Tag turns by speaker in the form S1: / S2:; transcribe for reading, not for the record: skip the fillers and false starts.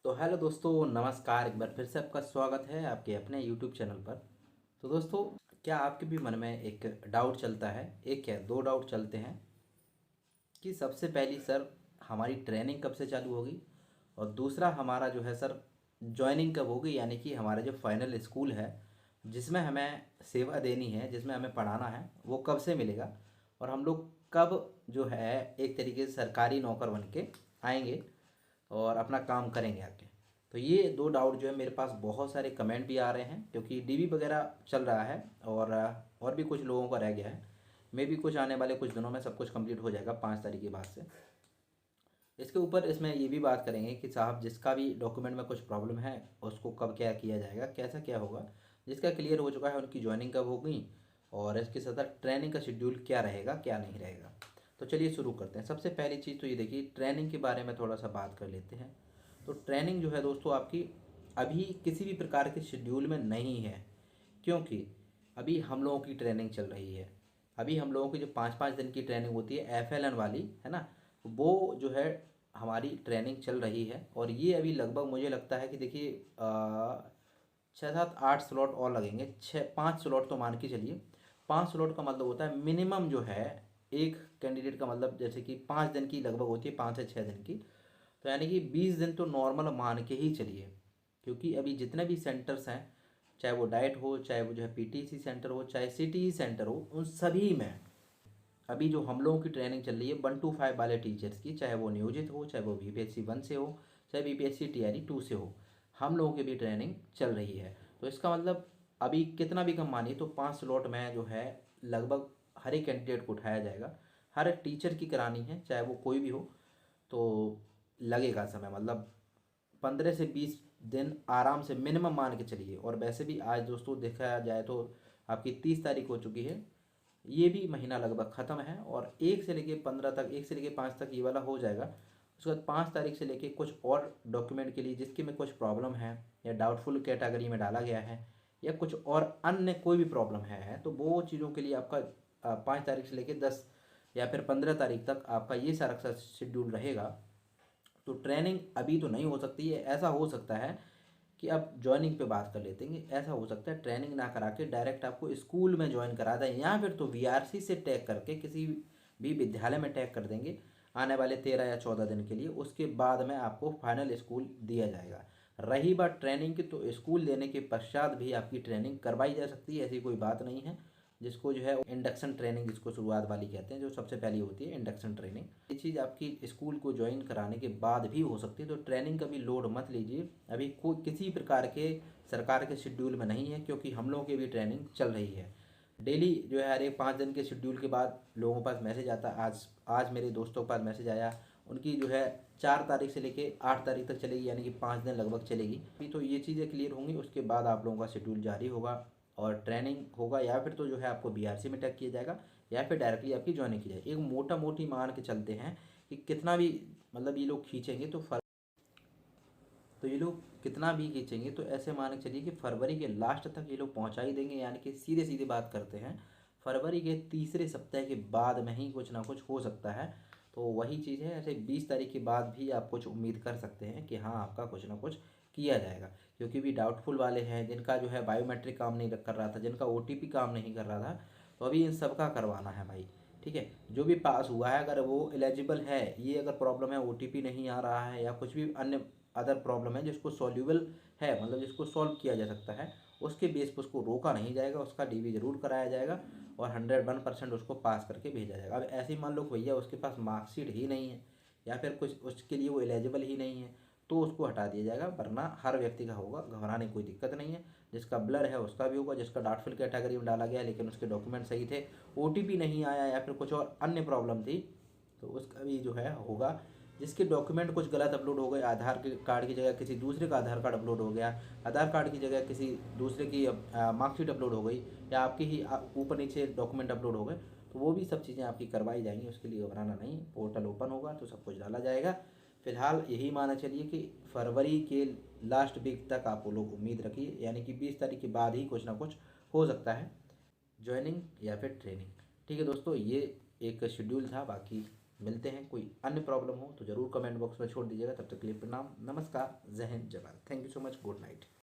S1: तो हेलो दोस्तों, नमस्कार। एक बार फिर से आपका स्वागत है आपके अपने यूट्यूब चैनल पर। तो दोस्तों, क्या आपके भी मन में एक डाउट चलता है, एक क्या दो डाउट चलते हैं कि सबसे पहली सर हमारी ट्रेनिंग कब से चालू होगी, और दूसरा हमारा जो है सर ज्वाइनिंग कब होगी, यानी कि हमारा जो फाइनल स्कूल है जिसमें हमें सेवा देनी है, जिसमें हमें पढ़ाना है, वो कब से मिलेगा, और हम लोग कब जो है एक तरीके से सरकारी नौकर बन के आएंगे और अपना काम करेंगे आगे। तो ये दो डाउट जो है मेरे पास बहुत सारे कमेंट भी आ रहे हैं, क्योंकि डीबी वगैरह चल रहा है और भी कुछ लोगों का रह गया है। मे भी कुछ आने वाले कुछ दिनों में सब कुछ कंप्लीट हो जाएगा 5 तारीख के बाद से। इसके ऊपर इसमें ये भी बात करेंगे कि साहब जिसका भी डॉक्यूमेंट में कुछ प्रॉब्लम है उसको कब क्या किया जाएगा, कैसा क्या होगा। जिसका क्लियर हो चुका है उनकी ज्वाइनिंग कब होगी, और इसके साथ साथ ट्रेनिंग का शेड्यूल क्या रहेगा क्या नहीं रहेगा। तो चलिए शुरू करते हैं। सबसे पहली चीज़ तो ये देखिए, ट्रेनिंग के बारे में थोड़ा सा बात कर लेते हैं। तो ट्रेनिंग जो है दोस्तों आपकी अभी किसी भी प्रकार के शेड्यूल में नहीं है, क्योंकि अभी हम लोगों की ट्रेनिंग चल रही है। अभी हम लोगों की जो 5-5 दिन की ट्रेनिंग होती है FLN वाली, है ना, वो जो है हमारी ट्रेनिंग चल रही है। और ये अभी लगभग मुझे लगता है कि देखिए 6 7 8 स्लॉट और लगेंगे। 5 स्लॉट तो मान के चलिए। 5 स्लॉट का मतलब होता है मिनिमम जो है एक कैंडिडेट का, मतलब जैसे कि 5 दिन की लगभग होती है, 5 से 6 दिन की। तो यानी कि 20 दिन तो नॉर्मल मान के ही चलिए, क्योंकि अभी जितने भी सेंटर्स हैं, चाहे वो डाइट हो, चाहे वो जो है PTC सेंटर हो, चाहे CTE सेंटर हो, उन सभी में अभी जो हम लोगों की ट्रेनिंग चल रही है 1 to 5 वाले टीचर्स की, चाहे वो नियोजित हो, चाहे वो BPSC 1 से हो, चाहे BPSC TRE 2 से हो, हम लोगों की भी ट्रेनिंग चल रही है। तो इसका मतलब अभी कितना भी कम मानिए तो 5 स्लॉट में जो है लगभग हर एक कैंडिडेट को उठाया जाएगा। हर एक टीचर की करानी है, चाहे वो कोई भी हो। तो लगेगा समय, मतलब 15 से 20 दिन आराम से मिनिमम मान के चलिए। और वैसे भी आज दोस्तों देखा जाए तो आपकी 30 तारीख हो चुकी है। ये भी महीना लगभग ख़त्म है, और 1 से लेके 15 तक, 1 से लेके 5 तक ये वाला हो जाएगा। उसके बाद 5 तारीख से लेके कुछ और डॉक्यूमेंट के लिए जिसके में कुछ प्रॉब्लम है, या डाउटफुल कैटेगरी में डाला गया है, या कुछ और अन्य कोई भी प्रॉब्लम है, तो वो चीज़ों के लिए आपका 5 तारीख से लेके 10 या फिर 15 तारीख तक आपका ये सारा सा शेड्यूल रहेगा। तो ट्रेनिंग अभी तो नहीं हो सकती है। ऐसा हो सकता है कि अब ज्वाइनिंग पे बात कर लेते हैं। ऐसा हो सकता है ट्रेनिंग ना करा के डायरेक्ट आपको स्कूल में ज्वाइन करा दें, या फिर तो VRC से टैग करके किसी भी विद्यालय में टैग कर देंगे आने वाले 13 या 14 दिन के लिए। उसके बाद में आपको फाइनल स्कूल दिया जाएगा। रही बात ट्रेनिंग की, तो स्कूल देने के पश्चात भी आपकी ट्रेनिंग करवाई जा सकती है, ऐसी कोई बात नहीं है। जिसको जो है इंडक्शन ट्रेनिंग, जिसको शुरुआत वाली कहते हैं, जो सबसे पहली होती है इंडक्शन ट्रेनिंग, ये चीज़ आपकी स्कूल को ज्वाइन कराने के बाद भी हो सकती है। तो ट्रेनिंग का भी लोड मत लीजिए, अभी कोई किसी प्रकार के सरकार के शेड्यूल में नहीं है, क्योंकि हम लोगों की भी ट्रेनिंग चल रही है। डेली जो है हर एक 5 दिन के शेड्यूल के बाद लोगों के पास मैसेज आता है। आज आज मेरे दोस्तों के पास मैसेज आया, उनकी जो है 4 तारीख से लेके 8 तारीख तक चलेगी, यानी कि 5 दिन लगभग चलेगी। अभी तो ये चीज़ें क्लियर होंगी, उसके बाद आप लोगों का शेड्यूल जारी होगा और ट्रेनिंग होगा, या फिर तो जो है आपको BRC में टैग किया जाएगा, या फिर डायरेक्टली आपकी ज्वाइनिंग की जाएगी। एक मोटा मोटी मान के चलते हैं कि कितना भी मतलब ये लोग खींचेंगे तो ये लोग कितना भी खींचेंगे तो ऐसे मान के चलिए कि फरवरी के लास्ट तक ये लोग पहुंचा ही देंगे। यानी कि सीधे सीधे बात करते हैं, फरवरी के तीसरे सप्ताह के बाद में ही कुछ ना कुछ हो सकता है। तो वही चीज़ है, ऐसे 20 तारीख के बाद भी आप कुछ उम्मीद कर सकते हैं कि हाँ आपका कुछ ना कुछ किया जाएगा। क्योंकि भी डाउटफुल वाले हैं, जिनका जो है बायोमेट्रिक काम नहीं कर रहा था, जिनका OTP काम नहीं कर रहा था, तो अभी इन सब का करवाना है भाई। ठीक है, जो भी पास हुआ है अगर वो एलिजिबल है, ये अगर प्रॉब्लम है OTP नहीं आ रहा है, या कुछ भी अन्य अदर प्रॉब्लम है जिसको सॉल्यूबल है, मतलब जिसको सॉल्व किया जा सकता है, उसके बेस पर उसको रोका नहीं जाएगा, उसका DV जरूर कराया जाएगा, और 101% उसको पास करके भेजा जाएगा। अब ऐसे ही मान लो भैया उसके पास मार्कशीट ही नहीं है, या फिर कुछ उसके लिए वो एलिजिबल ही नहीं है, तो उसको हटा दिया जाएगा। वरना हर व्यक्ति का होगा, घबराने की कोई दिक्कत नहीं है। जिसका ब्लर है उसका भी होगा, जिसका डाउटफुल कैटेगरी में डाला गया लेकिन उसके डॉक्यूमेंट सही थे, OTP नहीं आया, या फिर कुछ और अन्य प्रॉब्लम थी, तो उसका भी जो है होगा। जिसके डॉक्यूमेंट कुछ गलत अपलोड हो गए, आधार के कार्ड की जगह किसी दूसरे का आधार कार्ड अपलोड हो गया, आधार कार्ड की जगह किसी दूसरे की मार्कशीट अपलोड हो गई, या आपकी ही ऊपर नीचे डॉक्यूमेंट अपलोड हो गए, तो वो भी सब चीज़ें आपकी करवाई जाएंगी। उसके लिए घबराना नहीं, पोर्टल ओपन होगा तो सब कुछ डाला जाएगा। फिलहाल यही माना चलिए कि फरवरी के लास्ट वीक तक आप लोग उम्मीद रखिए, यानी कि 20 तारीख के बाद ही कुछ ना कुछ हो सकता है, ज्वाइनिंग या फिर ट्रेनिंग। ठीक है दोस्तों, ये एक शेड्यूल था। बाकी मिलते हैं। कोई अन्य प्रॉब्लम हो तो ज़रूर कमेंट बॉक्स में छोड़ दीजिएगा। तब तक के लिए प्रणाम, नमस्कार, जय हिंद, जय Bharat. Thank you so much, good night.